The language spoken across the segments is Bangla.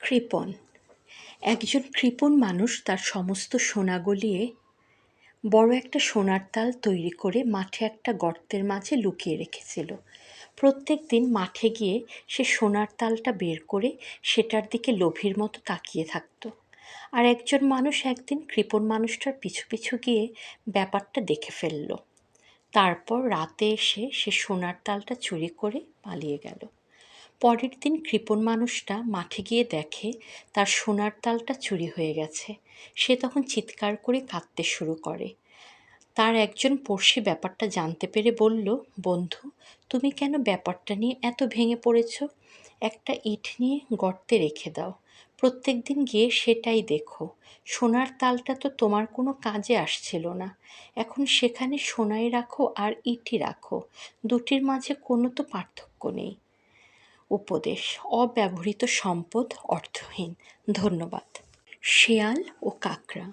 কৃপণ। একজন কৃপণ মানুষ তার সমস্ত সোনা গলিয়ে বড় একটা সোনার তাল তৈরি করে মাঠে একটা গর্তের মাঝে লুকিয়ে রেখেছিল। প্রত্যেক দিন মাঠে গিয়ে সে সোনার তালটা বের করে সেটার দিকে লোভীর মতো তাকিয়ে থাকত। আর একজন মানুষ একদিন কৃপণ মানুষটার পিছু পিছু গিয়ে ব্যাপারটা দেখে ফেলল। তারপর রাতে এসে সে সোনার তালটা চুরি করে পালিয়ে গেল। পরের দিন কৃপণ মানুষটা মাঠে গিয়ে দেখে তার সোনার তালটা চুরি হয়ে গেছে। সে তখন চিৎকার করে কাঁদতে শুরু করে। তার একজন পড়শি ব্যাপারটা জানতে পেরে বলল, বন্ধু, তুমি কেন ব্যাপারটা নিয়ে এত ভেঙে পড়েছ? একটা ইট নিয়ে গর্তে রেখে দাও, প্রত্যেক দিন গিয়ে সেটাই দেখো। সোনার তালটা তো তোমার কোনো কাজে আসছিল না, এখন সেখানে সোনাই রাখো আর ইটই রাখো, দুটির মাঝে কোনো তো পার্থক্য নেই। উপদেশ: অব্যবহৃত সম্পদ অর্থহীন। ধন্যবাদ। শেয়াল ও কাকড়া।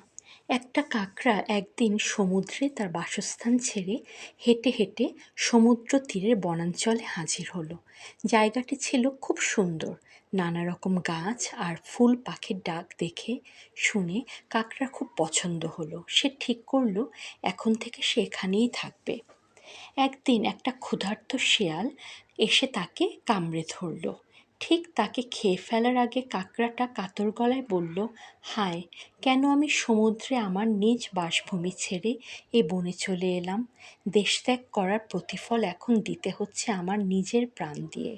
একটা কাকড়া একদিন সমুদ্রে তার বাসস্থান ছেড়ে হেঁটে হেঁটে সমুদ্র তীরের বনাঞ্চলে হাজির হলো। জায়গাটি ছিল খুব সুন্দর। নানা রকম গাছ আর ফুল পাখির ডাক দেখে শুনে কাকড়ার খুব পছন্দ হলো। সে ঠিক করলো এখন থেকে সে এখানেই থাকবে। একদিন একটা ক্ষুধার্ত শেয়াল এসে তাকে কামড়ে ধরল। ঠিক তাকে খেয়ে ফেলার আগে কাকড়াটা কাতর গলায় বলল, হায়, কেন আমি সমুদ্রে আমার নিজ বাসভূমি ছেড়ে এ বনে চলে এলাম? দেশত্যাগ করার প্রতিফল এখন দিতে হচ্ছে আমার নিজের প্রাণ দিয়ে।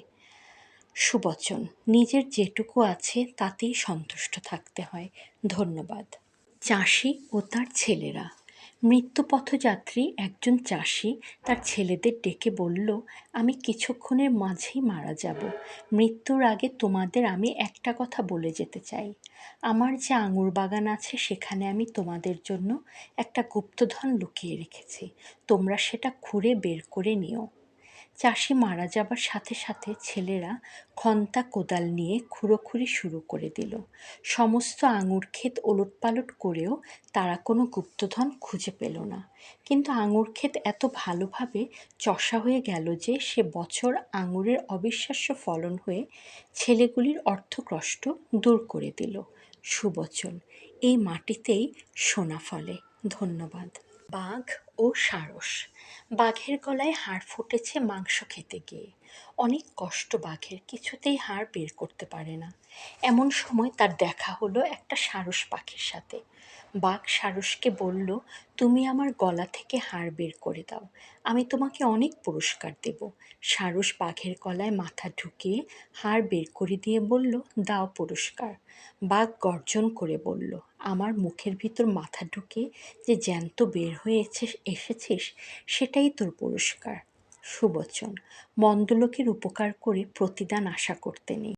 সুবচন: নিজের যেটুকু আছে তাতেই সন্তুষ্ট থাকতে হয়। ধন্যবাদ। চাষি ও তার ছেলেরা। মৃত্যুপথযাত্রী একজন চাষি তার ছেলেদের ডেকে বলল, আমি কিছুক্ষণের মাঝেই মারা যাব। মৃত্যুর আগে তোমাদের আমি একটা কথা বলে যেতে চাই। আমার যে আঙুর বাগান আছে সেখানে আমি তোমাদের জন্য একটা গুপ্তধন লুকিয়ে রেখেছি। তোমরা সেটা খুঁড়ে বের করে নিও। চাষি মারা যাবার সাথে সাথে ছেলেরা খন্তা কোদাল নিয়ে খুঁড়োখুড়ি শুরু করে দিল। সমস্ত আঙুর ক্ষেত ওলটপালট করেও তারা কোনো গুপ্তধন খুঁজে পেল না। কিন্তু আঙুর ক্ষেত এত ভালোভাবে চষা হয়ে গেল যে সে বছর আঙুরের অবিশ্বাস্য ফলন হয়ে ছেলেগুলির অর্থকষ্ট দূর করে দিল। সুবচন: এই মাটিতেই সোনা ফলে। ধন্যবাদ। বাঘ ও সারস। বাঘের গলায় হাড় ফুটেছে মাংস খেতে গিয়ে। অনেক কষ্ট বাঘের, কিছুতেই হাড় বের করতে পারে না। এমন সময় তার দেখা হলো একটা সারস পাখির সাথে। বাঘ সারসকে বলল, তুমি আমার গলা থেকে হাড় বের করে দাও, আমি তোমাকে অনেক পুরস্কার দেব। সারস বাঘের গলায় মাথা ঢুকিয়ে হাড় বের করে দিয়ে বলল, দাও পুরস্কার। বাঘ গর্জন করে বলল, আমার মুখের ভিতর মাথা ঢুকে যে জ্যান্ত বের হয়ে এসেছিস সেটাই তোর পুরস্কার। সুবচন: মন্দ লোকের উপকার করে প্রতিদান আশা করতে নেই।